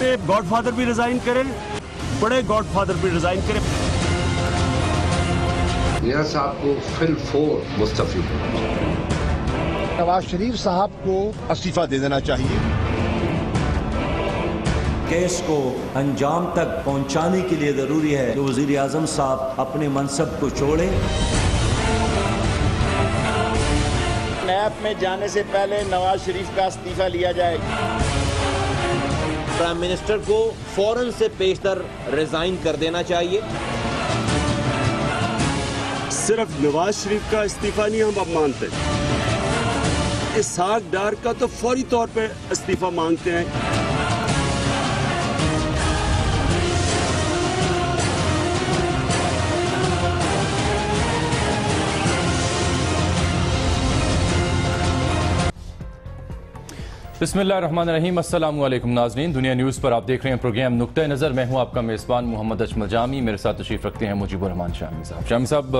چھوٹے God father بھی resign کریں، بڑے گاڈ فادر بھی ریزائن کریں۔ نیاز صاحب کو فل فور مستعفی نواز شریف صاحب کو استعفیٰ دے دینا چاہیے۔ کیس کو انجام تک پہنچانے کے لیے ضروری ہے کہ وزیر اعظم صاحب اپنے منصب کو چھوڑیں۔ نیب میں جانے سے پہلے نواز شریف کا استعفیٰ لیا جائے۔ پرائم منسٹر کو فوراً سے پیشتر ریزائن کر دینا چاہیے۔ صرف نواز شریف کا استعفیٰ نہیں ہم اب مانتے، اسحاق ڈار کا تو فوری طور پہ استعفیٰ مانگتے ہیں۔ بسم اللہ الرحمن الرحیم، السلام علیکم ناظرین، دنیا نیوز پر آپ دیکھ رہے ہیں پروگرام نقطہ نظر۔ میں ہوں آپ کا میزبان محمد اجمل جامی، میرے ساتھ تشریف رکھتے ہیں مجیب الرحمان شامی صاحب۔ شامی صاحب،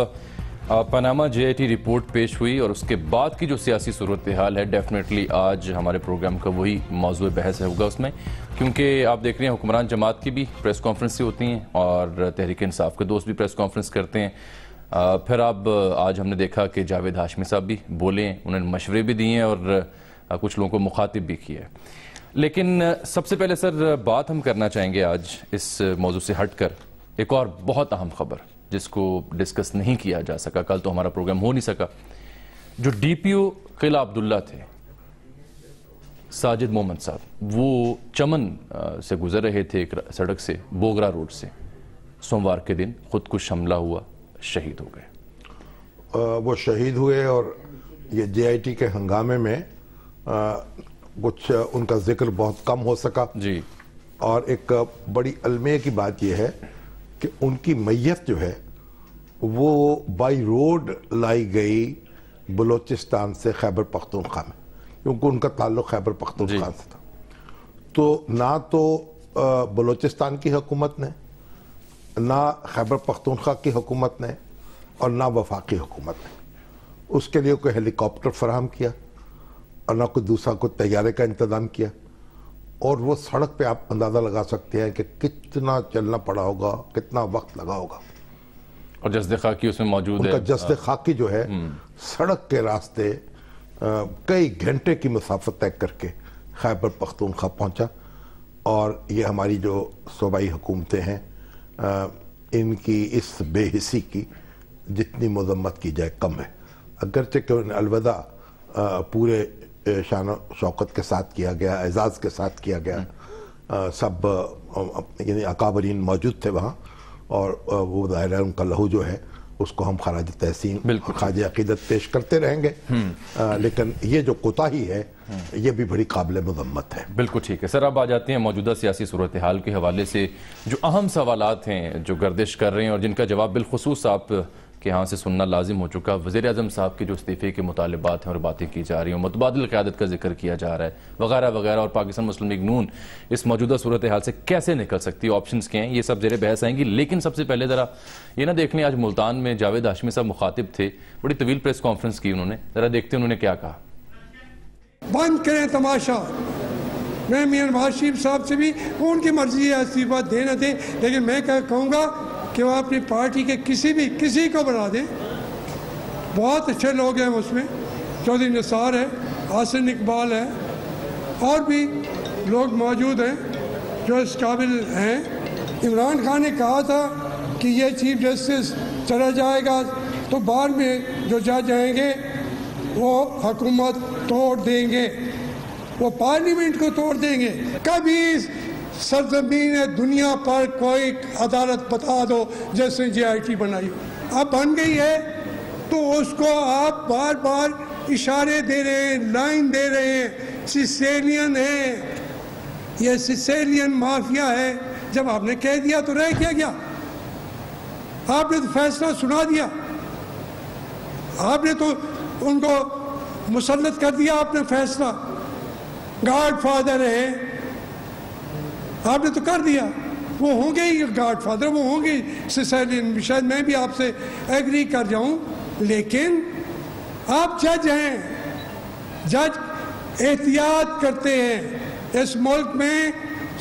Panama J I T report پیش ہوئی اور اس کے بعد کی جو سیاسی صورتحال ہے ڈیفینیٹلی آج ہمارے پروگرام کا وہی موضوع بحث ہوگا اس میں، کیونکہ آپ دیکھ رہے ہیں حکمران جماعت کی بھی پریس کانفرنسیں ہوتی ہیں اور تحریک انصاف کے دوست بھی پریس کانفرنس کرتے ہیں۔ پھر اب آج ہم نے دیکھا کہ جاوید ہاشمی صاحب بھی بولے ہیں، انہوں نے مشورے بھی دیے ہیں اور کچھ لوگوں کو مخاطب بھی کیا ہے۔ لیکن سب سے پہلے سر بات ہم کرنا چاہیں گے آج اس موضوع سے ہٹ کر ایک اور بہت اہم خبر جس کو ڈسکس نہیں کیا جا سکا، کل تو ہمارا پروگرام ہو نہیں سکا۔ جو ڈی پی او قلعہ عبداللہ تھے ساجد محمد صاحب، وہ چمن سے گزر رہے تھے ایک سڑک سے، بوگرا روڈ سے، سوموار کے دن خودکش حملہ ہوا، شہید ہو گئے۔ وہ شہید ہوئے اور یہ جے آئی ٹی کے ہنگامے میں کچھ ان کا ذکر بہت کم ہو سکا جی، اور ایک بڑی المیہ کی بات یہ ہے کہ ان کی میت جو ہے وہ بائی روڈ لائی گئی بلوچستان سے خیبر پختونخوا میں، کیونکہ ان کا تعلق خیبر پختونخوا سے تھا۔ تو نہ تو بلوچستان کی حکومت نے، نہ خیبر پختونخوا کی حکومت نے اور نہ وفاقی حکومت نے اس کے لیے کوئی ہیلی کاپٹر فراہم کیا اور نہ کوئی دوسرا کوئی طیارے کا انتظام کیا، اور وہ سڑک پہ آپ اندازہ لگا سکتے ہیں کہ کتنا چلنا پڑا ہوگا، کتنا وقت لگا ہوگا۔ اور جسد خاکی اس میں موجود ہے، ان کا جسد خاکی جو ہے سڑک کے راستے کئی گھنٹے کی مسافت طے کر کے خیبر پختونخوا پہنچا، اور یہ ہماری جو صوبائی حکومتیں ہیں ان کی اس بے حسی کی جتنی مذمت کی جائے کم ہے، اگرچہ کہ انہیں الوداع پورے شان و شوکت کے ساتھ کیا گیا، اعزاز کے ساتھ کیا گیا، سب یعنی اکابرین موجود تھے وہاں، اور وہ ظاہر ہے ان کا لہو جو ہے اس کو ہم خراج تحسین خراج عقیدت پیش کرتے رہیں گے، لیکن یہ جو کوتاہی ہے یہ بھی بڑی قابل مذمت ہے۔ بالکل ٹھیک ہے سر، اب آ جاتے ہیں موجودہ سیاسی صورتحال کے حوالے سے جو اہم سوالات ہیں جو گردش کر رہے ہیں اور جن کا جواب بالخصوص آپ کہ یہاں سے سننا لازم ہو چکا۔ وزیر اعظم صاحب کے جو استعفے کے مطالبات ہیں اور باتیں کی جا رہی ہیں، متبادل قیادت کا ذکر کیا جا رہا ہے وغیرہ وغیرہ، اور پاکستان مسلم لیگ نون اس موجودہ صورتحال سے کیسے نکل سکتی ہے، آپشنز کیا ہیں، یہ سب زیر بحث آئیں گی۔ لیکن سب سے پہلے ذرا یہ نہ دیکھ لیں، آج ملتان میں جاوید ہاشمی صاحب مخاطب تھے، بڑی طویل پریس کانفرنس کی انہوں نے، ذرا دیکھتے ہیں انہوں نے کیا کہا۔ بند کریں تماشا، میں میاں نواز شریف صاحب سے بھی ان کی مرضی ہے استعفیٰ دے نہ دیں، لیکن میں کہوں گا کہ وہ اپنی پارٹی کے کسی کو بنا دیں۔ بہت اچھے لوگ ہیں اس میں، چودھری نثار ہے، حسن اقبال ہے، اور بھی لوگ موجود ہیں جو اس قابل ہیں۔ عمران خان نے کہا تھا کہ یہ چیف جسٹس چلا جائے گا تو بعد میں جو جج آئیں گے وہ حکومت توڑ دیں گے، وہ پارلیمنٹ کو توڑ دیں گے۔ کبھی سرزمین دنیا پر کوئی عدالت بتا دو جیسے جے آئی ٹی بنائی، اب بن گئی ہے تو اس کو آپ بار بار اشارے دے رہے ہیں، لائن دے رہے ہیں، سیسیلین ہے، یہ سیسیلین مافیا ہے۔ جب آپ نے کہہ دیا تو رہ کیا گیا؟ آپ نے تو فیصلہ سنا دیا، آپ نے تو ان کو مسلط کر دیا، آپ نے فیصلہ، گاڈ فادر ہے، آپ نے تو کر دیا، وہ ہوں گے ہی گاڈ فادر، وہ ہوں گے سیسیلین، شاید میں بھی آپ سے ایگری کر جاؤں، لیکن آپ جج ہیں، جج احتیاط کرتے ہیں۔ اس ملک میں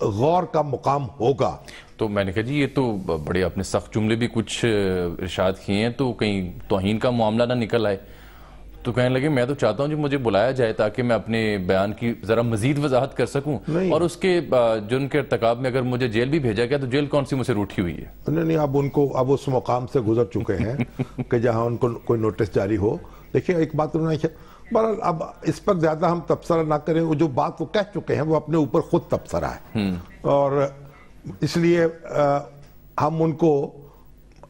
غور کا مقام ہوگا. تو میں نے کہا جی یہ تو بڑے اپنے سخت جملے بھی کچھ ارشاد کیے ہیں تو کہیں توہین کا معاملہ نہ نکل آئے. تو کہنے لگے میں تو چاہتا ہوں جی مجھے بلایا جائے تاکہ میں اپنے بیان کی ذرا مزید وضاحت کر سکوں, اور اس کے جرم کے ارتکاب میں اگر مجھے جیل بھی بھیجا گیا تو جیل کون سی مجھ سے روٹھی ہوئی ہے؟ نہیں, اب اس مقام سے گزر چکے ہیں کہ جہاں ان کو کوئی نوٹس جاری ہو. دیکھیں ایک بات انہوں نے بہرحال اب اس پر زیادہ ہم تبصرہ نہ کریں, وہ جو بات وہ کہہ چکے ہیں وہ اپنے اوپر خود تبصرہ ہے, اور اس لیے ہم ان کو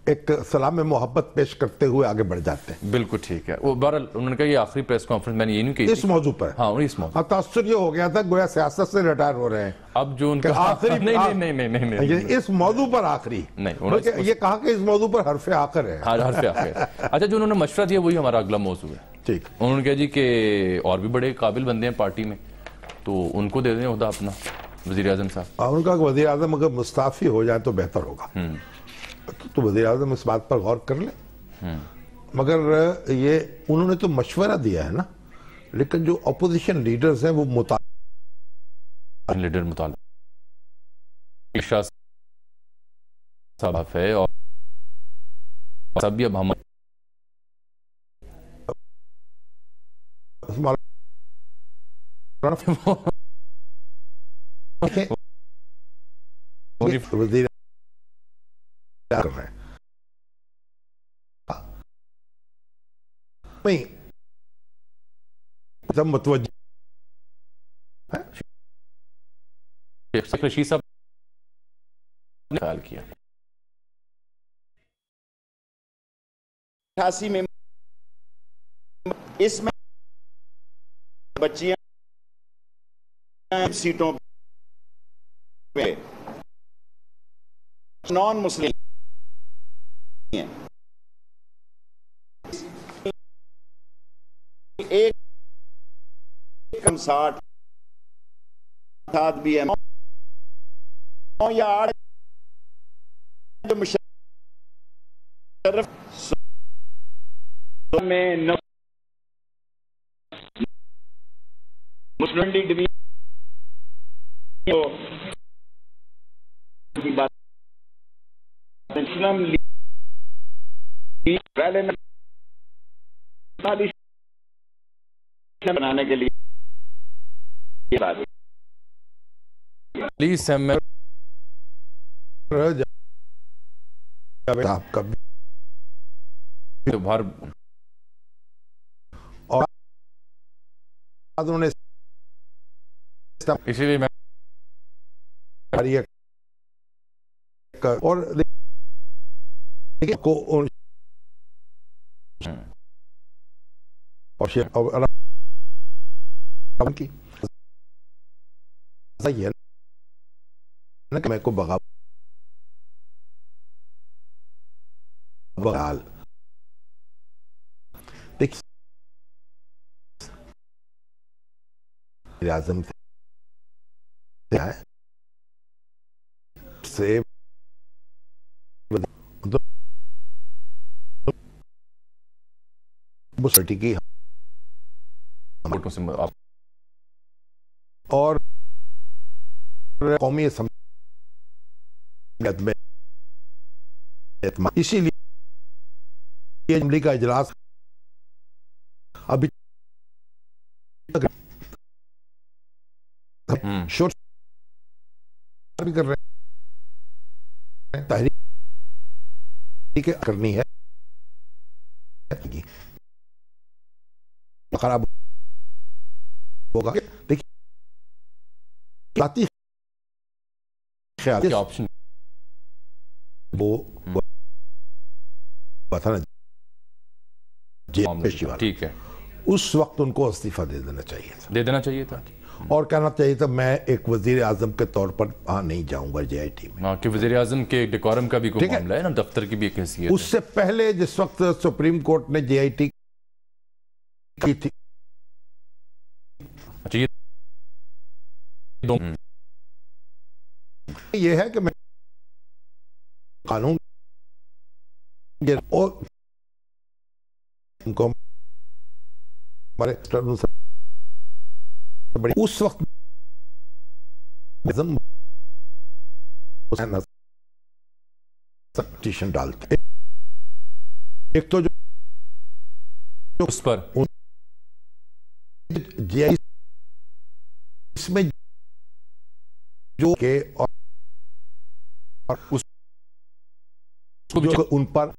ایک سلام محبت پیش کرتے ہوئے آگے بڑھ جاتے ہیں. بالکل ٹھیک ہے. وہ بہرحال انہوں نے کہا یہ آخری پریس کانفرنس میں نے یہ نہیں کی اس موضوع پر. ہاں اس موضوع تاثر یہ ہو گیا تھا گویا سیاست سے ریٹائر ہو رہے ہیں اب جو ان کا آخری نہیں اس موضوع پر آخری نہیں, یہ کہا کہ اس موضوع پر حرف آخر ہے. حرف آخر. اچھا جو انہوں نے مشورہ دیا وہی ہمارا اگلا موضوع ہے. ٹھیک. انہوں نے کہا جی کہ اور بھی بڑے قابل بندے ہیں پارٹی میں تو ان کو دے دیں عہدہ اپنا, وزیر اعظم صاحب. ان کا وزیر اعظم اگر مستعفی ہو جائے تو بہتر ہوگا, تو وزیر اعظم اس بات پر غور کر لیں. مگر یہ انہوں نے تو مشورہ دیا ہے نا, لیکن جو اپوزیشن لیڈرز ہیں وہ لیڈر مطالبہ شاہ صاحب ہے اور سب بھی اب ہم وزیر کر رہے ہیں. نہیں سب متوجہ شیخ رشید صاحب نے خیال کیا 88 میں اس میں بچیاں سیٹوں پہ نان مسلم ہیں. ایک کم 60 بھی ہے 9 یا 8 جو مشرف میں مسلم ڈویژن کی بات مسلم پہلے بنانے کے لیے پلیز سیم آپ کا بھر اور انہوں نے اسی لیے میں اور میں کو بغاوت دیکھیے اعظم سے کی اور قومی اسمبلی میں اسی لیے اسمبلی کا اجلاس ابھی شور بھی کر رہے ہیں, تحریک کرنی ہے خراب ہوگا. دیکھیے خیال آپشن وہ ٹھیک ہے, اس وقت ان کو استعفیٰ دے دینا چاہیے تھا اور کہنا چاہیے تھا میں ایک وزیر اعظم کے طور پر وہاں نہیں جاؤں گا جے آئی ٹی میں, کہ وزیر اعظم کے ڈیکورم کا بھی کوئی معاملہ ہے نا, دفتر کی بھی ایک حیثیت. اس سے پہلے جس وقت سپریم کورٹ نے جے آئی ٹی کی تھی یہ ہے کہ میں قانون اور اس وقت پٹیشن ڈالتے ایک تو جو اس پر جی آئی اس میں جو کہ اور اس ان پر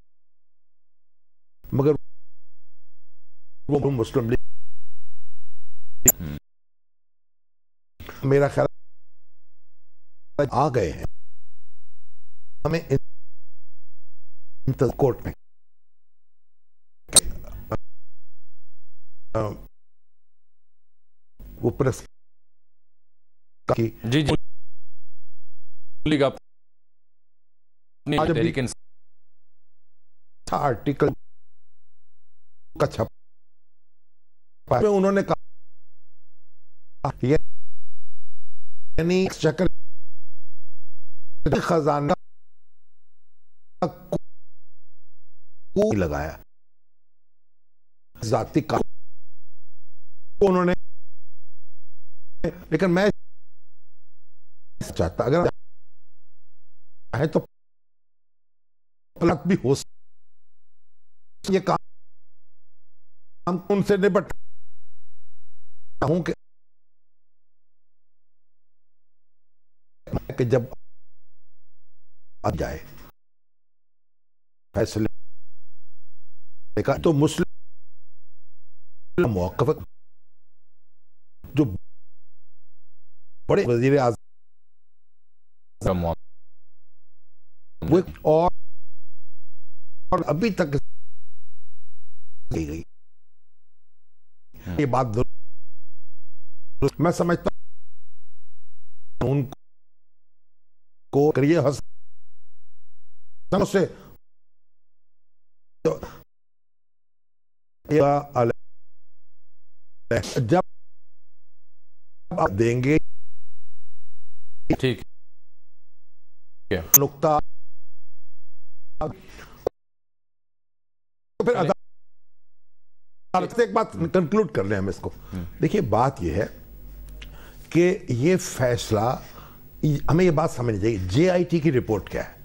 مگر وہ مسلم لیگ میرا خیال آ گئے ہیں ہمیں کورٹ میں وہ پریس کی جی جی آرٹیکل کا چھپا انہوں نے کہا یعنی شکل خزانہ کو لگایا ذاتی کا انہوں نے لیکن میں چاہتا اگر ہے تو پلٹ بھی ہو یہ کام ان سے نپٹتا ہوں کہ جب آ جائے فیصلے کا تو مسلم موقف جو بڑے وزیر اعظم اور ابھی تک گئی یہ بات میں سمجھتا ہوں ان کو کریے حسن سے جب آپ دیں گے ٹھیک نقطہ پھر ایک بات کنکلوڈ کر لیں ہم اس کو دیکھیے بات یہ ہے کہ یہ فیصلہ ہمیں یہ بات سمجھنی چاہیے جے آئی ٹی کی رپورٹ کیا ہے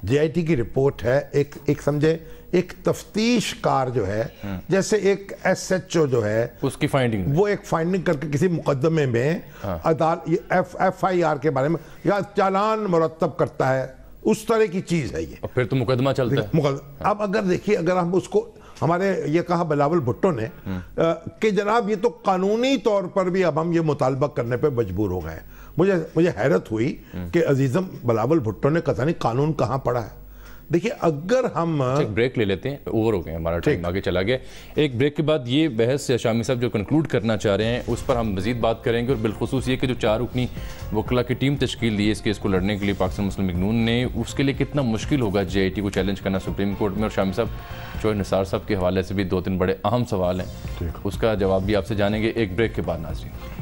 جے آئی ٹی کی رپورٹ ہے ایک سمجھے ایک تفتیش کار جو ہے جیسے ایک ایس ایچ او جو ہے اس کی فائنڈنگ وہ ایک فائنڈنگ کر کے کسی مقدمے میں ایف آئی آر کے بارے میں یا چالان مرتب کرتا ہے اس طرح کی چیز ہے یہ پھر تو مقدمہ چلتا ہے اب اگر دیکھیے اگر ہم اس کو ہمارے یہ کہا بلاول بھٹو نے کہ جناب یہ تو قانونی طور پر بھی اب ہم یہ مطالبہ کرنے پہ مجبور ہو گئے مجھے حیرت ہوئی کہ عزیزم بلاول بھٹو نے کہا نہیں قانون کہاں پڑا ہے دیکھیے اگر ہم ایک بریک لے لیتے ہیں اوور ہو گئے ہمارا ٹائم آگے چلا گیا ایک بریک کے بعد یہ بحث شامی صاحب جو کنکلوڈ کرنا چاہ رہے ہیں اس پر ہم مزید بات کریں گے اور بالخصوص یہ کہ جو 4 رکنی وکلا کی ٹیم تشکیل دی ہے اس کیس کو لڑنے کے لیے پاکستان مسلم لیگ نون نے اس کے لیے کتنا مشکل ہوگا جے آئی ٹی کو چیلنج کرنا سپریم کورٹ میں اور شامی صاحب جو نثار صاحب کے حوالے سے بھی 2-3 بڑے اہم سوال ہیں اس کا جواب بھی آپ سے جانیں گے ایک بریک کے بعد ناظرین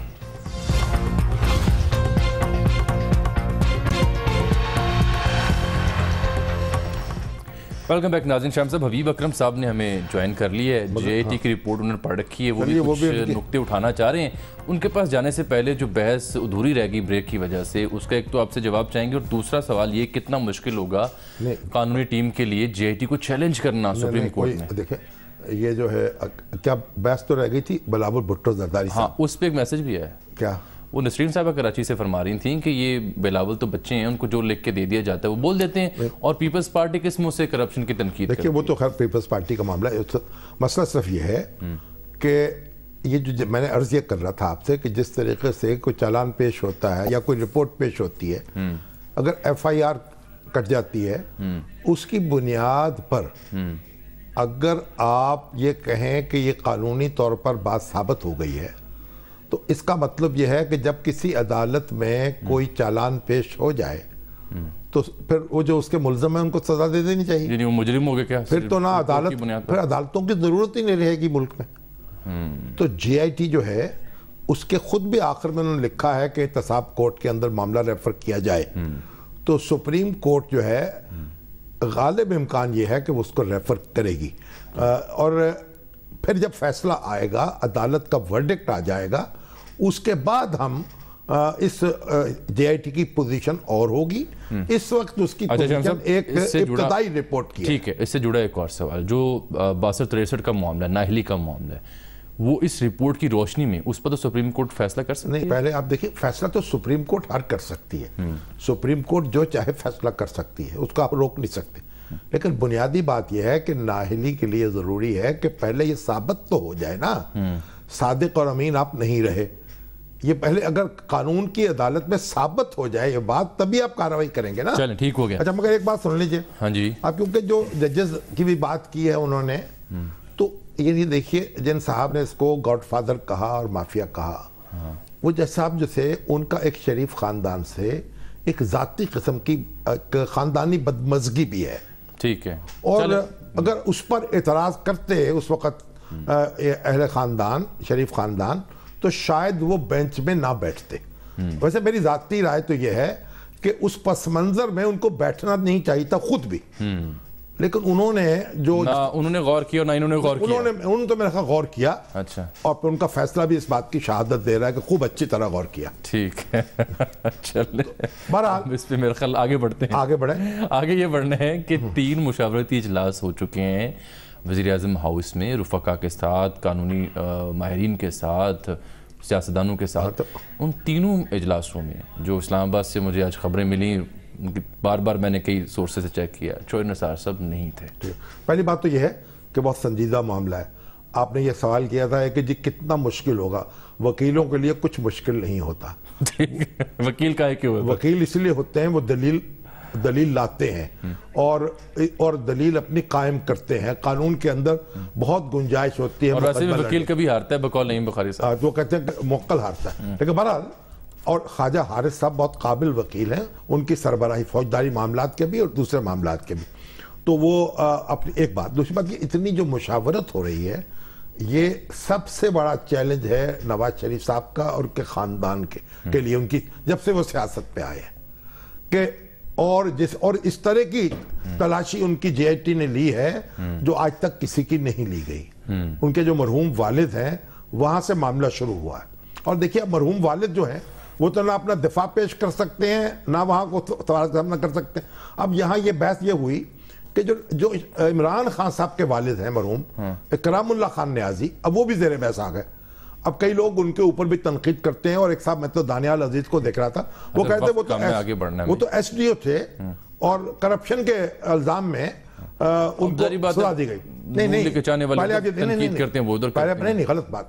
ویلکم بیک ناظرین شام صاحب حبیب اکرم صاحب نے ہمیں جوائن کر لی ہے جے آئی ٹی کی رپورٹ انہوں نے پڑھ رکھی ہے وہ بھی کچھ نکتے اٹھانا چاہ رہے ہیں ان کے پاس جانے سے پہلے جو بحث ادھوری رہ گئی بریک کی وجہ سے اس کا ایک تو آپ سے جواب چاہیں گے اور دوسرا سوال یہ کتنا مشکل ہوگا قانونی ٹیم کے لیے جے آئی ٹی کو چیلنج کرنا سپریم کورٹ میں دیکھیں یہ جو ہے کیا بحث تو رہ گئی تھی بلاول بھٹو زرداری ہاں اس پہ ایک میسج بھی ہے کیا وہ نسرین صاحبہ کراچی سے فرما رہی تھیں کہ یہ بلاول تو بچے ہیں ان کو جو لکھ کے دے دیا جاتا ہے وہ بول دیتے ہیں اور پیپلز پارٹی کس منہ سے کرپشن کی تنقید دیکھیے وہ تو خیر پیپلز پارٹی کا معاملہ ہے مسئلہ صرف یہ ہے کہ یہ جو میں نے عرض یہ کر رہا تھا آپ سے کہ جس طریقے سے کوئی چالان پیش ہوتا ہے یا کوئی رپورٹ پیش ہوتی ہے اگر ایف آئی آر کٹ جاتی ہے اس کی بنیاد پر اگر آپ یہ کہیں کہ یہ قانونی طور پر بات ثابت ہو گئی ہے تو اس کا مطلب یہ ہے کہ جب کسی عدالت میں کوئی چالان پیش ہو جائے تو پھر وہ جو اس کے ملزم ہیں ان کو سزا دے دینی چاہیے یعنی وہ مجرم ہو گئے کیا پھر تو نہ عدالت پھر عدالتوں کی ضرورت ہی نہیں رہے گی ملک میں تو جے آئی ٹی جو ہے اس کے خود بھی آخر میں انہوں نے لکھا ہے کہ احتساب کورٹ کے اندر معاملہ ریفر کیا جائے تو سپریم کورٹ جو ہے غالب امکان یہ ہے کہ وہ اس کو ریفر کرے گی اور پھر جب فیصلہ آئے گا عدالت کا ورڈکٹ آ جائے گا اس کے بعد ہم اس JIT کی پوزیشن اور ہوگی. اس وقت اس کی پوزیشن ایک ابتدائی رپورٹ کی ہے. ٹھیک ہے, اس سے جڑا ایک اور سوال, جو 62-63 کا معاملہ ہے, نااہلی کا معاملہ ہے, وہ اس رپورٹ کی روشنی میں اس پر تو سپریم کورٹ فیصلہ کر سکتی ہے؟ نہیں, پہلے آپ دیکھیں, فیصلہ تو سپریم کورٹ ہر کر سکتی ہے. سپریم کورٹ جو چاہے فیصلہ کر سکتی ہے, اس کو آپ روک نہیں سکتے. لیکن بنیادی بات یہ ہے کہ نااہلی کے لیے ضروری ہے کہ پہلے یہ ثابت تو ہو جائے نا, صادق اور امین آپ نہیں رہے. یہ پہلے اگر قانون کی عدالت میں ثابت ہو جائے یہ بات, تبھی آپ کارروائی کریں گے نا. چلیں, ٹھیک ہو گیا. اچھا, مگر ایک بات سن لیجئے. ہاں جی. آپ کیونکہ جو ججز کی بھی بات کی ہے انہوں نے, تو یہ دیکھیے, جن صاحب نے اس کو گاڈ فادر کہا اور مافیا کہا, وہ جج صاحب جو تھے ان کا ایک شریف خاندان سے ایک ذاتی قسم کی خاندانی بدمزگی بھی ہے. ٹھیک ہے. اور اگر اس پر اعتراض کرتے اس وقت اہل خاندان, شریف خاندان, تو شاید وہ بینچ میں نہ بیٹھتے. ویسے میری ذاتی رائے تو یہ ہے کہ اس پس منظر میں ان کو بیٹھنا نہیں چاہیے تھا خود بھی. لیکن انہوں نے جو انہوں نے غور کیا, نہ انہوں نے غور کیا. انہوں نے تو میرے خیال غور کیا. اچھا. اور پھر ان کا فیصلہ بھی اس بات کی شہادت دے رہا ہے کہ خوب اچھی طرح غور کیا. ٹھیک ہے. چلیں, بہرحال اس پہ میرے خیال آگے بڑھتے ہیں. آگے بڑھیں. آگے یہ بڑھنا ہے کہ 3 مشاورتی اجلاس ہو چکے ہیں وزیر اعظم ہاؤس میں, رفقا کے ساتھ, قانونی ماہرین کے ساتھ, سیاستدانوں کے ساتھ. ان تینوں اجلاسوں میں جو اسلام آباد سے مجھے آج خبریں ملیں, بار بار میں نے کئی سورسز سے چیک کیا, چوہے نثار صاحب نہیں تھے. پہلی بات تو یہ ہے کہ بہت سنجیدہ معاملہ ہے. آپ نے یہ سوال کیا تھا کہ جی کتنا مشکل ہوگا. وکیلوں کے لیے کچھ مشکل نہیں ہوتا. وکیل کا ہے کہ وکیل اس لیے ہوتے ہیں, وہ دلیل لاتے ہیں اور دلیل اپنی قائم کرتے ہیں. قانون کے اندر بہت گنجائش ہوتی ہے. اور ویسے بھی وکیل کبھی ہارتا ہے بقول نعیم بخاری صاحب, جو کہتے ہیں کہ موکل ہارتا ہے. لیکن بہرحال, اور خواجہ حارث صاحب بہت قابل وکیل ہیں, ان کی سربراہی فوجداری معاملات کے بھی اور دوسرے معاملات کے بھی. تو وہ اپنی ایک بات. دوسری بات, یہ اتنی جو مشاورت ہو رہی ہے, یہ سب سے بڑا چیلنج ہے نواز شریف صاحب کا اور ان کے خاندان کے لیے, ان کی جب سے وہ سیاست پہ آئے ہیں, کہ اور اس طرح کی تلاشی ان کی JIT نے لی ہے جو آج تک کسی کی نہیں لی گئی. ان کے جو مرحوم والد ہیں وہاں سے معاملہ شروع ہوا ہے. اور دیکھیے, مرحوم والد جو ہیں وہ تو نہ اپنا دفاع پیش کر سکتے ہیں, نہ وہاں کو سامنا کر سکتے ہیں. اب یہاں یہ بحث یہ ہوئی کہ جو عمران خان صاحب کے والد ہیں مرحوم اکرام اللہ خان نیازی, اب وہ بھی زیر بحث آ گئے. اب کئی لوگ ان کے اوپر بھی تنقید کرتے ہیں, اور ایک صاحب, میں تو دانیال عزیز کو دیکھ رہا تھا, وہ کہتے ہیں وہ تو SDO تھے اور کرپشن کے الزام میں ان کو سزا دی گئی. نہیں, غلط بات.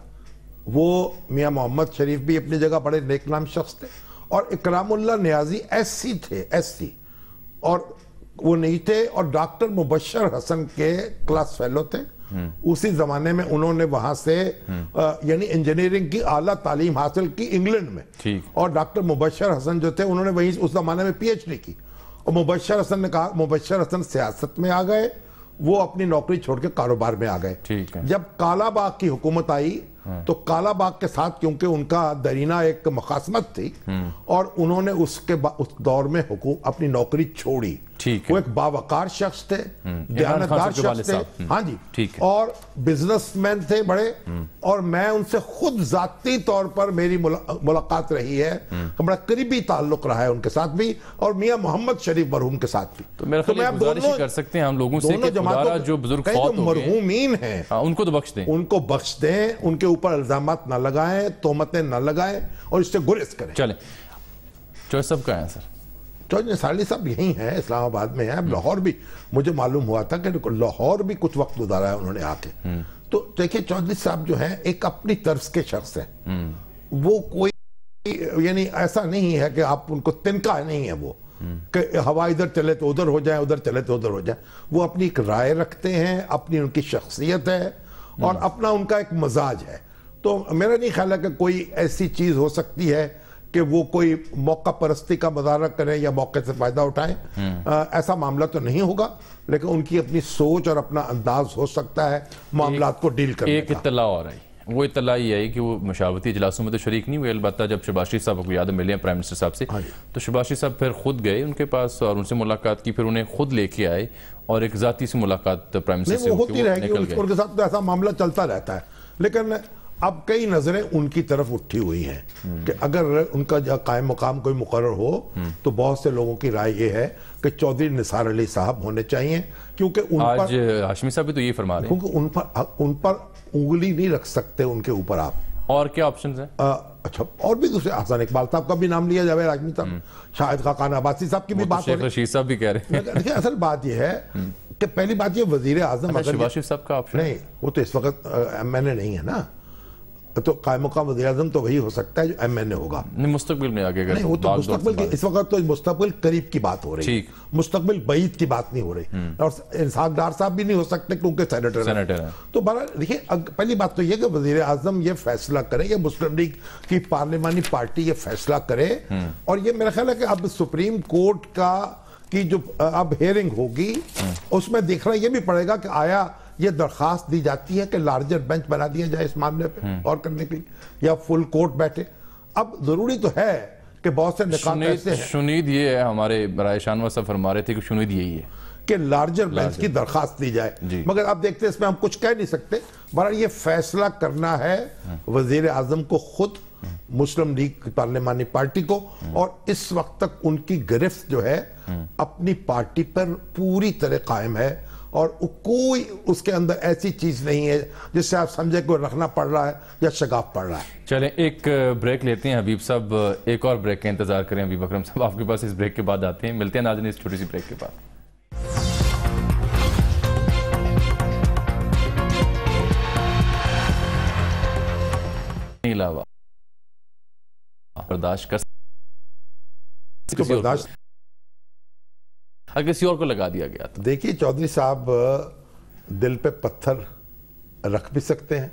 وہ میاں محمد شریف بھی اپنی جگہ بڑے نیک نام شخص تھے, اور اکرام اللہ نیازی SC تھے, SC, اور وہ نہیں تھے, اور ڈاکٹر مبشر حسن کے کلاس فیلو تھے. اسی زمانے میں انہوں نے وہاں سے یعنی انجینئرنگ کی اعلیٰ تعلیم حاصل کی انگلینڈ میں, اور ڈاکٹر مبشر حسن جو تھے انہوں نے وہیں اس زمانے میں PhD کی. اور مبشر حسن نے کہا, مبشر حسن سیاست میں آ گئے, وہ اپنی نوکری چھوڑ کے کاروبار میں آ گئے. جب کالا باغ کی حکومت آئی تو کالا باغ کے ساتھ کیونکہ ان کا درینہ ایک مخاصمت تھی, اور انہوں نے اس دور میں اپنی نوکری چھوڑی. وہ ایک باوقار شخص تھے, دیانتدار شخص تھے, ہاں جی, اور بزنس مین تھے بڑے. اور میں ان سے خود ذاتی طور پر میری ملاقات رہی ہے, بڑا قریبی تعلق رہا ہے ان کے ساتھ بھی, اور میاں محمد شریف مرحوم کے ساتھ بھی. تو میرا خیال ہے گزارش کر سکتے ہیں ہم لوگوں سے کہ خدا جو بزرگ فوت ہو گئے, مرحومین ہیں, ان کو تو بخش دیں, ان کو بخش دیں, ان کے اوپر الزامات نہ لگائیں, تہمتیں نہ لگائیں, اور اس سے گریز کریں. چلیں, چوہے صاحب کہاں ہیں سر؟ چودھری نثار علی صاحب یہی ہیں, اسلام آباد میں ہیں. لاہور بھی مجھے معلوم ہوا تھا کہ لاہور بھی کچھ وقت گزارا ہے انہوں نے آ کے. تو دیکھیں, چودھری صاحب جو ہیں ایک اپنی طرز کے شخص ہیں. وہ کوئی یعنی ایسا نہیں ہے کہ آپ ان کو تنکا نہیں ہے, وہ کہ ہوا ادھر چلے تو ادھر ہو جائے, ادھر چلے تو ادھر ہو جائے. وہ اپنی ایک رائے رکھتے ہیں, اپنی ان کی شخصیت ہے, اور اپنا ان کا ایک مزاج ہے. تو میرا نہیں خیال ہے کہ کوئی ایسی چیز ہو سکتی ہے کہ وہ کوئی موقع پرستی کا مظاہرہ کریں یا موقع سے فائدہ اٹھائیں. ایسا معاملہ تو نہیں ہوگا, لیکن ان کی اپنی سوچ اور اپنا انداز ہو سکتا ہے معاملات کو ڈیل کرنے کا. ایک اطلاع اور آئی, وہ اطلاع یہ آئی کہ وہ مشاورتی اجلاسوں میں تو شریک نہیں ہوئے. البتہ جب شہباز شریف صاحب کو یاد ملے ہیں پرائم منسٹر صاحب سے, تو شہباز شریف صاحب پھر خود گئے ان کے پاس اور ان سے ملاقات کی, پھر انہیں خود لے کے آئے اور ایک ذاتی سی ملاقات پرائم منسٹر سے ہوتی رہے گی. ان کے ساتھ تو ایسا معاملہ چلتا رہتا ہے. لیکن اب کئی نظریں ان کی طرف اٹھی ہوئی ہیں کہ اگر ان کا قائم مقام کوئی مقرر ہو تو بہت سے لوگوں کی رائے یہ ہے کہ چودھری نثار علی صاحب ہونے چاہیے، کیونکہ ان پر آج ہاشمی صاحب بھی تو یہ فرما رہے ہیں، کیونکہ ان پر انگلی نہیں رکھ سکتے ان کے اوپر آپ۔ اور کیا آپشنز ہیں؟ اچھا، اور بھی دوسرے، حسن اقبال صاحب کا بھی نام لیا، جاوید ہاشمی صاحب، شاہد خاقان عباسی صاحب کی بھی بات ہو شیخ رشید صاحب بھی کہہ رہے ہیں۔ دیکھیں اصل بات یہ ہے کہ پہلی بات یہ وزیر اعظم شہباز شریف صاحب کا آپشن نہیں، وہ تو اس وقت ایم این اے نہیں ہے نا، تو قائم مقام وزیر اعظم تو وہی ہو سکتا ہے جو ایم این اے ہوگا۔ نہیں، مستقبل میں آگے نہیں، وہ تو مستقبل کی، اس وقت تو مستقبل قریب کی بات ہو رہی ہے، مستقبل بعید کی بات نہیں ہو رہی، اور اسحاق ڈار صاحب بھی نہیں ہو سکتے کیونکہ سینیٹر ہیں۔ تو بہرحال دیکھیے، پہلی بات تو یہ کہ وزیر اعظم یہ فیصلہ کرے یا مسلم لیگ کی پارلیمانی پارٹی یہ فیصلہ کرے، اور یہ میرا خیال ہے کہ اب سپریم کورٹ کی جو اب ہیئرنگ ہوگی اس میں دیکھنا یہ بھی پڑے گا کہ آیا یہ درخواست دی جاتی ہے کہ لارجر بینچ بنا دیا جائے اس معاملے پہ اور کرنے کے لیے، یا فل کورٹ بیٹھے۔ اب ضروری تو ہے کہ بہت سے نکات ایسے ہیں، شنید یہ ہے، ہمارے رائے شانور صاحب فرما رہے تھے کہ شنید یہی ہے کہ لارجر بینچ کی درخواست دی جائے، مگر اب دیکھتے ہیں اس میں ہم کچھ کہہ نہیں سکتے۔ بہرحال یہ فیصلہ کرنا ہے وزیر اعظم کو خود، مسلم لیگ کی پارلیمانی پارٹی کو، اور اس وقت تک ان کی گرفت جو ہے اپنی پارٹی پر پوری طرح قائم ہے، اور کوئی اس کے اندر ایسی چیز نہیں ہے جس سے آپ سمجھے کوئی رکھنا پڑ رہا ہے یا شگاف پڑ رہا ہے۔ چلیں ایک بریک لیتے ہیں حبیب صاحب، ایک اور بریک کا انتظار کریں حبیب اکرم صاحب، آپ کے پاس اس بریک کے بعد آتے ہیں، ملتے ہیں ناظرین اس چھوٹی سی بریک کے بعد۔ علاوہ برداشت کر اگر کسی اور کو لگا دیا گیا تو دیکھیے چودھری صاحب دل پہ پتھر رکھ بھی سکتے ہیں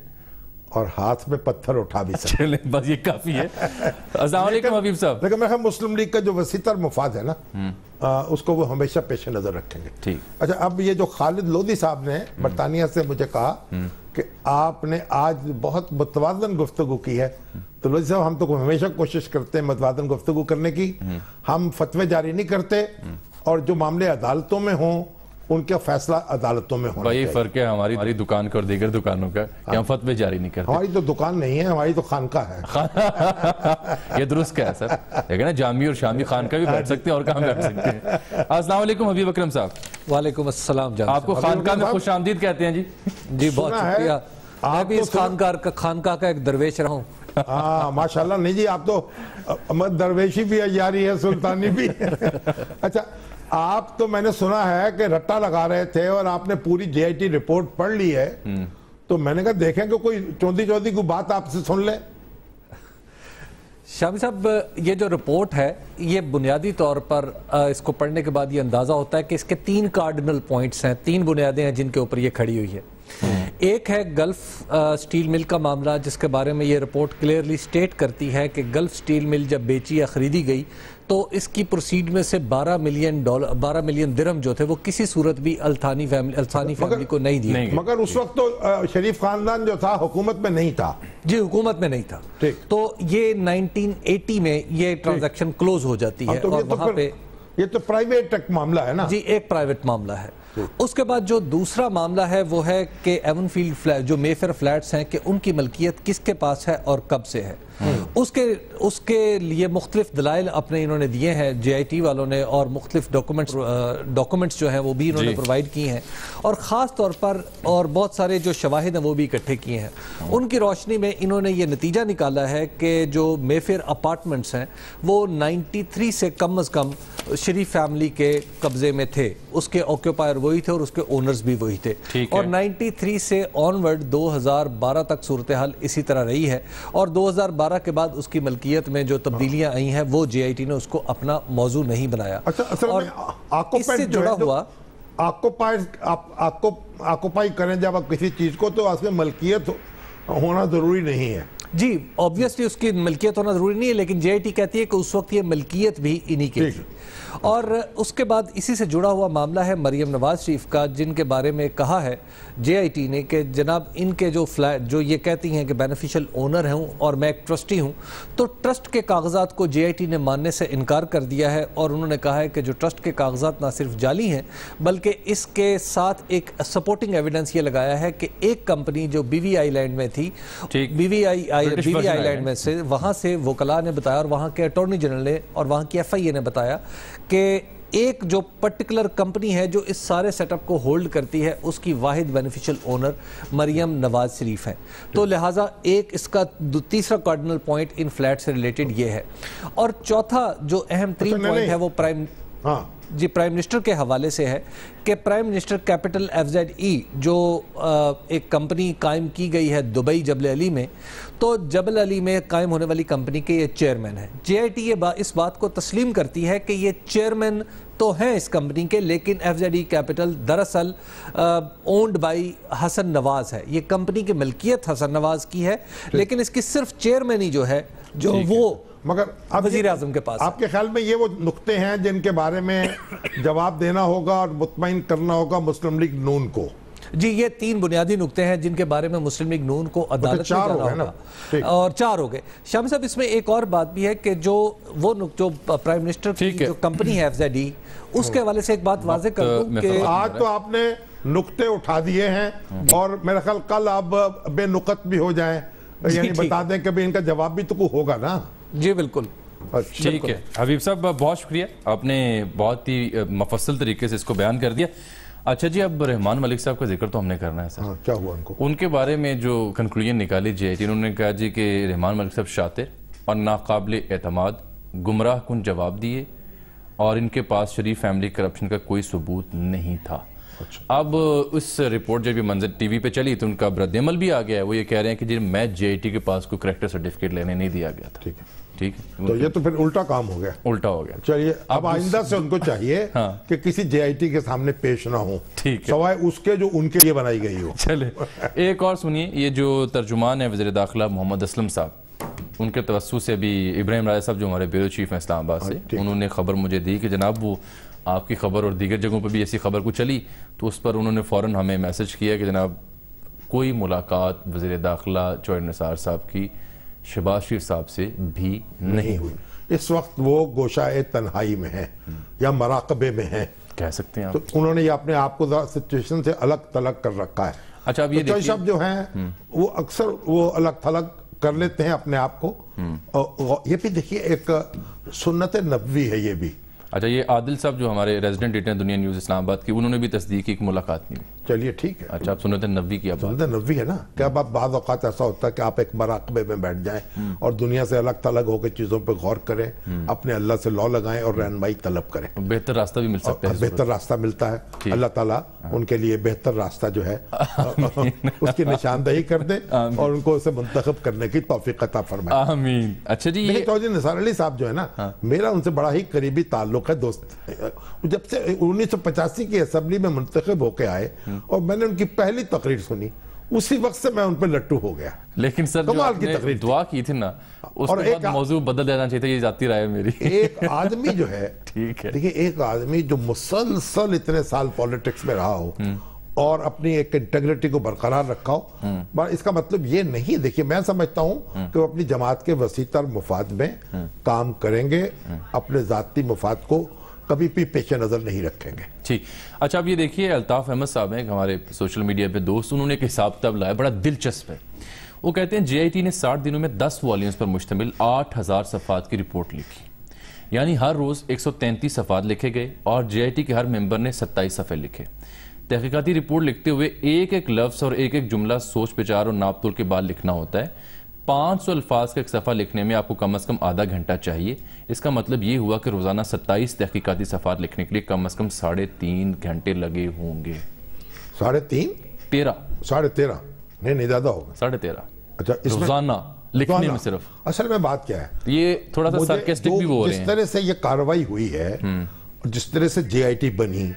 اور ہاتھ میں پتھر اٹھا بھی سکتے ہیں، بس یہ کافی ہے۔ السلام علیکم حبیب صاحب۔ لیکن میں مسلم لیگ کا جو وسیع تر مفاد ہے نا، اس کو وہ ہمیشہ پیش نظر رکھیں گے۔ ٹھیک۔ اچھا، اب یہ جو خالد لودھی صاحب نے برطانیہ سے مجھے کہا کہ آپ نے آج بہت متوازن گفتگو کی ہے، تو لودھی صاحب ہم تو ہمیشہ کوشش کرتے ہیں متوازن گفتگو کرنے کی، ہم فتوے جاری نہیں کرتے، اور جو معاملے عدالتوں میں ہوں ان کا فیصلہ عدالتوں میں ہونا بھائی چاہیے۔ فرق ہے ہماری دکان کا اور دیگر دکانوں کا کہ ہم فتوے جاری نہیں کرتے۔ ہماری تو دکان نہیں ہے، ہماری تو خانقاہ ہے۔ یہ درست کیا ہے سر، لیکن جامعی اور شامی خانقاہ بھی بیٹھ سکتے ہیں اور کہاں بیٹھ سکتے ہیں۔ السلام علیکم حبیب اکرم صاحب۔ وعلیکم السلام جناب، آپ کو خانقاہ میں خوش آمدید کہتے ہیں جی؟ جی بہت شکریہ، میں بھی اس خانقاہ کا ایک درویش رہا ہوں۔ ہاں ماشاءاللہ، نہیں جی آپ تو درویشی بھی عیاری ہے، سلطانی بھی۔ اچھا، آپ تو میں نے سنا ہے کہ رٹا لگا رہے تھے اور آپ نے پوری جے آئی ٹی رپورٹ پڑھ لی ہے، تو میں نے کہا دیکھیں کہ کوئی چوندی کو بات آپ سے سن لیں۔ شامی صاحب، یہ جو رپورٹ ہے یہ بنیادی طور پر اس کو پڑھنے کے بعد یہ اندازہ ہوتا ہے کہ اس کے 3 کارڈنل پوائنٹس ہیں، 3 بنیادیں ہیں جن کے اوپر یہ کھڑی ہوئی ہے۔ ایک ہے گلف سٹیل مل کا معاملہ، جس کے بارے میں یہ رپورٹ کلیئرلی سٹیٹ کرتی ہے کہ گلف سٹیل مل جب بیچی یا خریدی گئی تو اس کی پروسیڈ میں سے 12 ملین درہم جو تھے وہ کسی صورت بھی الثانی فیملی کو نہیں دیے، مگر اس وقت تو شریف خاندان جو تھا حکومت میں نہیں تھا۔ جی حکومت میں نہیں تھا، تو یہ 1980 میں یہ ٹرانزیکشن کلوز ہو جاتی ہے، اور وہاں پہ یہ تو پرائیویٹ معاملہ ہے نا؟ جی ایک پرائیویٹ معاملہ ہے۔ اس کے بعد جو دوسرا معاملہ ہے وہ ہے کہ ایون فیلڈ فلیٹ جو میفر فلیٹس ہیں کہ ان کی ملکیت کس کے پاس ہے اور کب سے ہے، اس کے لیے مختلف دلائل اپنے انہوں نے دیے ہیں جے آئی ٹی والوں نے، اور مختلف ڈاکومنٹس جو ہیں وہ بھی انہوں نے پرووائڈ کی ہیں، اور خاص طور پر اور بہت سارے جو شواہد ہیں وہ بھی اکٹھے کیے ہیں۔ ان کی روشنی میں انہوں نے یہ نتیجہ نکالا ہے کہ جو میفر اپارٹمنٹس ہیں وہ 93 سے کم از کم شریف فیملی کے قبضے میں تھے، اس کے آکیوپائر وہی تھے اور اس کے اونرز بھی وہی تھے، اور 93 سے آنورڈ 2012 تک صورتحال اسی طرح رہی ہے، اور 2012 کے بعد اس کی ملکیت میں جو تبدیلیاں آئی ہیں وہ جے آئی ٹی نے اس کو اپنا موضوع نہیں بنایا۔ اور اس سے جڑا ہوا آکوپائی کریں جب آپ کسی چیز کو، تو اس میں ملکیت ہونا ضروری نہیں ہے۔ جی آبویسلی اس کی ملکیت ہونا ضروری نہیں ہے، لیکن جے آئی ٹی کہتی ہے کہ اس وقت یہ ملکیت بھی انہی کی تھی۔ اور اس کے بعد اسی سے جڑا ہوا معاملہ ہے مریم نواز شریف کا، جن کے بارے میں کہا ہے جے آئی ٹی نے کہ جناب ان کے جو فلیٹ جو یہ کہتی ہیں کہ بینیفیشل اونر ہوں اور میں ایک ٹرسٹی ہوں، تو ٹرسٹ کے کاغذات کو جے آئی ٹی نے ماننے سے انکار کر دیا ہے، اور انہوں نے کہا ہے کہ جو ٹرسٹ کے کاغذات نہ صرف جعلی ہیں بلکہ اس کے ساتھ ایک سپورٹنگ ایویڈنس یہ لگایا ہے کہ ایک کمپنی جو بی وی آئی لینڈ میں تھی، بی وی آئی لینڈ میں سے وہاں سے وکلاء نے بتایا اور وہاں کے اٹارنی جنرل نے اور وہاں کی ایف آئی اے نے بتایا کہ ایک جو پرٹیکولر کمپنی ہے جو اس سارے سیٹ اپ کو ہولڈ کرتی ہے، اس کی واحد بینیفیشل اونر مریم نواز شریف ہے۔ تو لہٰذا ایک اس کا تیسرا کارڈنل پوائنٹ ان فلیٹ سے ریلیٹڈ یہ ہے، اور چوتھا جو اہم ترین پوائنٹ ہے وہ پرائم منسٹر کے حوالے سے ہے کہ prime minister capital F Z E جو ایک کمپنی قائم کی گئی ہے دبئی جبل علی میں، تو جبل علی میں قائم ہونے والی کمپنی کے یہ چیئرمین ہیں۔ جے آئی ٹی اس بات کو تسلیم کرتی ہے کہ یہ چیئرمین تو ہیں اس کمپنی کے، لیکن ایف زیڈ ای کیپٹل دراصل اونڈ بائی حسن نواز ہے، یہ کمپنی کی ملکیت حسن نواز کی ہے، لیکن اس کی صرف چیئرمین ہی جو ہے جو وہ مگر وزیر اعظم کے پاس۔ آپ کے خیال میں یہ وہ نقطے ہیں جن کے بارے میں جواب دینا ہوگا اور مطمئن کرنا ہوگا مسلم لیگ نون کو؟ جی یہ تین بنیادی نقطے ہیں جن کے بارے میں مسلم لیگ نون کو عدالت میں جانا ہوگا، اور چار ہو گئے۔ شامی صاحب اس میں ایک اور بات بھی ہے کہ جو پرائم منسٹر کی جو کمپنی ہے ایف زیڈ ای، اس کے حوالے سے ایک بات واضح کر دوں کہ آج تو آپ نے نقطے اٹھا دیے ہیں اور میرا خیال کل آپ بے نقط بھی ہو جائیں، یعنی بتا دیں کہ ان کا جواب بھی تو کوئی ہوگا نا۔ جی بالکل ٹھیک ہے حبیب صاحب، بہت شکریہ، آپ نے بہت ہی مفصل طریقے سے اس کو بیان کر دیا۔ اچھا جی، اب رحمان ملک صاحب کا ذکر تو ہم نے کرنا ہے سر، کیا ہوا ان کو؟ ان کے بارے میں جو کنکلوژن نکالی جے آئی ٹی، انہوں نے کہا جی کہ رحمان ملک صاحب شاطر اور ناقابل اعتماد گمراہ کن جواب دیے، اور ان کے پاس شریف فیملی کرپشن کا کوئی ثبوت نہیں تھا۔ اب اس رپورٹ جب یہ منظر ٹی وی پہ چلی تو ان کا رد عمل بھی آ گیا ہے، وہ یہ کہہ رہے ہیں کہ جی میں جے آئی ٹی کے پاس کوئی کریکٹر سرٹیفکیٹ لینے نہیں دیا گیا تھا۔ ٹھیک ہے تو یہ تو پھر الٹا کام ہو گیا، الٹا ہو گیا۔ چلیے اب آئندہ سے ان کو چاہیے کہ کسی جے آئی ٹی کے سامنے پیش نہ ہو، سوائے اس کے جو ان کے لیے بنائی گئی ہو۔ چلے ایک اور سنیے، یہ جو ترجمان ہے وزیر داخلہ محمد اسلم صاحب، ان کے توسط سے ابھی ابراہیم راجہ صاحب جو ہمارے بیورو چیف ہیں اسلام آباد سے، انہوں نے خبر مجھے دی کہ جناب وہ آپ کی خبر اور دیگر جگہوں پہ بھی ایسی خبر کو چلی، تو اس پر انہوں نے فوراً ہمیں میسج کیا کہ جناب کوئی ملاقات وزیر داخلہ چوہر نثار صاحب کی شہباز شریف صاحب سے بھی نہیں ہوئی۔ اس وقت وہ گوشہ تنہائی میں ہیں یا مراقبے میں ہیں کہہ سکتے ہیں، تو انہوں نے یہ اپنے آپ کو سچویشن سے الگ تھلگ کر رکھا ہے۔ اچھا اب یہ چوہر صاحب جو ہیں وہ اکثر وہ الگ تھلگ کر لیتے ہیں اپنے آپ کو، یہ بھی دیکھیے ایک سنت نبوی ہے یہ بھی۔ اچھا یہ عادل صاحب جو ہمارے ریزیڈنٹ ایڈیٹر دنیا نیوز اسلام آباد کی، انہوں نے بھی تصدیق کی ایک ملاقات نہیں ہوئی۔ چلیے ٹھیک ہے، اچھا آپ سنت نبوی کی سنت نبوی ہے نا، کیا بعض اوقات ایسا ہوتا ہے کہ آپ ایک مراقبے میں بیٹھ جائیں اور دنیا سے الگ تلگ ہو کے چیزوں پہ غور کریں، اپنے اللہ سے لا لگائیں اور رہنمائی طلب کریں، بہتر راستہ بھی مل سکتا ہے، بہتر راستہ ملتا ہے۔ اللہ تعالیٰ ان کے لیے بہتر راستہ جو ہے اس کی نشاندہی کر دے اور ان کو اسے منتخب کرنے کی توفیق عطا فرمائے، آمین۔ اچھا جی چودھری نثار علی صاحب جو ہے نا، میرا ان سے بڑا ہی قریبی تعلق ہے، دوست، جب سے 1985 کی اسمبلی میں منتخب ہو کے آئے اور میں نے ان کی پہلی تقریر سنی، اسی وقت سے میں ان پہ لٹو ہو گیا۔ لیکن سر جو آپ نے دعا کی تھی نا، اس کے بعد موضوع بدل دینا چاہیے تھا، یہ ذاتی رائے میری۔ ایک آدمی جو ہے، ٹھیک ہے، دیکھیں ایک آدمی جو مسلسل اتنے سال پولیٹکس میں رہا ہو اور اپنی ایک انٹیگریٹی کو برقرار رکھا ہو، اس کا مطلب یہ نہیں، دیکھیے میں سمجھتا ہوں کہ وہ اپنی جماعت کے وسیع تر مفاد میں کام کریں گے، اپنے ذاتی مفاد کو کبھی بھی پیش نظر نہیں رکھیں گے۔ ٹھیک۔ اچھا اب یہ دیکھیے الطاف احمد صاحب ہیں ہمارے سوشل میڈیا پہ دوست، انہوں نے ایک حساب کتاب لایا بڑا دلچسپ ہے۔ وہ کہتے ہیں جے آئی ٹی نے 60 دنوں میں 10 والیومز پر مشتمل 8000 صفحات کی رپورٹ لکھی، یعنی ہر روز 133 صفحات لکھے گئے اور جے آئی ٹی کے ہر ممبر نے 27 صفحے لکھے۔ تحقیقاتی رپورٹ لکھتے ہوئے ایک ایک لفظ اور ایک ایک جملہ سوچ بچار اور ناپ تول کے بعد لکھنا ہوتا ہے۔ 500 الفاظ کا ایک صفحہ لکھنے میں آپ کو کم از کم آدھا گھنٹہ چاہیے۔ اس کا مطلب یہ ہوا کہ روزانہ 27 تحقیقاتی صفحات لکھنے کے لیے کم از کم 3.5 گھنٹے لگے ہوں گے۔ 13.5 13.5 نہیں زیادہ ہوگا 13.5 اچھا روزانہ لکھنے میں صرف۔ اصل میں بات کیا ہے، یہ تھوڑا سا سارکسٹک بھی ہو رہے ہیں، جس طرح سے یہ کارروائی ہوئی ہے، جس طرح سے جے آئی ٹی بنی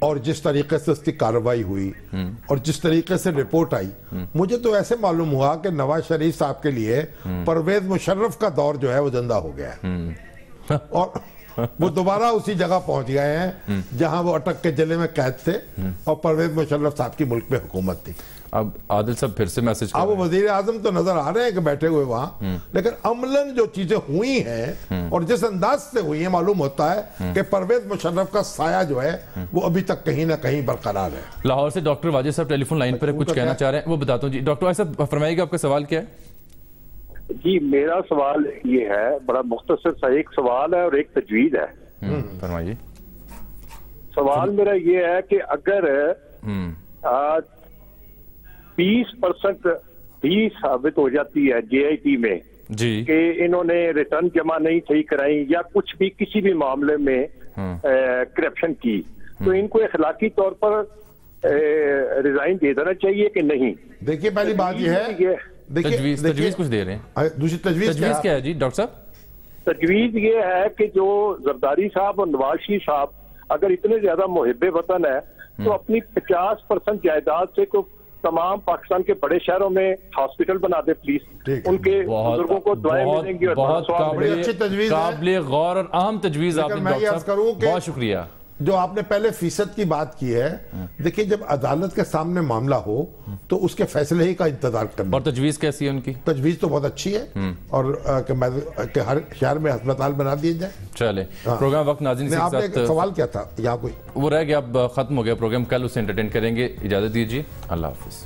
اور جس طریقے سے اس کی کارروائی ہوئی اور جس طریقے سے رپورٹ آئی، مجھے تو ایسے معلوم ہوا کہ نواز شریف صاحب کے لیے پرویز مشرف کا دور جو ہے وہ زندہ ہو گیا ہے، اور وہ دوبارہ اسی جگہ پہنچ گئے ہیں جہاں وہ اٹک کے جیل میں قید تھے اور پرویز مشرف صاحب کی ملک میں حکومت تھی۔ اب عادل صاحب پھر سے میسج کر اب وہ وزیر اعظم تو نظر آ رہے ہیں کہ بیٹھے ہوئے وہاں، لیکن عملاً جو چیزیں ہوئی ہیں اور جس انداز سے ہوئی ہیں، معلوم ہوتا ہے کہ پرویز مشرف کا سایہ جو ہے وہ ابھی تک کہیں نہ کہیں برقرار ہے۔ لاہور سے ڈاکٹر واجد صاحب ٹیلی فون لائن پر کچھ کہنا چاہ رہے ہیں، وہ بتاتا ہوں جی۔ ڈاکٹر واجد صاحب فرمائیے گا آپ کا سوال کیا ہے؟ جی میرا سوال یہ ہے، بڑا مختصر سا ایک سوال ہے اور ایک تجویز ہے۔ فرمائیے۔ سوال میرا یہ ہے کہ اگر 20% بھی ثابت ہو جاتی ہے جے آئی ٹی میں جی کہ انہوں نے ریٹرن جمع نہیں صحیح کرائی یا کچھ بھی کسی بھی معاملے میں کرپشن کی، تو ان کو اخلاقی طور پر ریزائن دے دینا چاہیے کہ نہیں؟ دیکھیے پہلی بات یہ ہے، تجویز کچھ دے رہے ہیں، دوسری تجویز کیا ہے جی ڈاکٹر صاحب؟ تجویز یہ ہے کہ جو زرداری صاحب اور نواز شریف صاحب اگر اتنے زیادہ محب وطن ہے تو اپنی 50% جائیداد سے کو تمام پاکستان کے بڑے شہروں میں ہاسپٹل بنا دے پلیز، ان کے بزرگوں کو دعائیں ملیں گی اور بہت قابل غور اور اہم تجویز آپ نے ڈاکٹر صاحب، بہت شکریہ۔ جو آپ نے پہلے فیصد کی بات کی ہے، دیکھیں جب عدالت کے سامنے معاملہ ہو تو اس کے فیصلے ہی کا انتظار کرنا۔ اور تجویز کیسی ہے ان کی؟ تجویز تو بہت اچھی ہے، اور کہ ہر شہر میں ہسپتال بنا دیے جائیں۔ چلے پروگرام وقت ناظرین کے آپ نے ایک سوال کیا تھا یہاں کوئی، وہ رہ گیا، اب ختم ہو گیا پروگرام، کل اسے انٹرٹین کریں گے، اجازت دیجیے، اللہ حافظ۔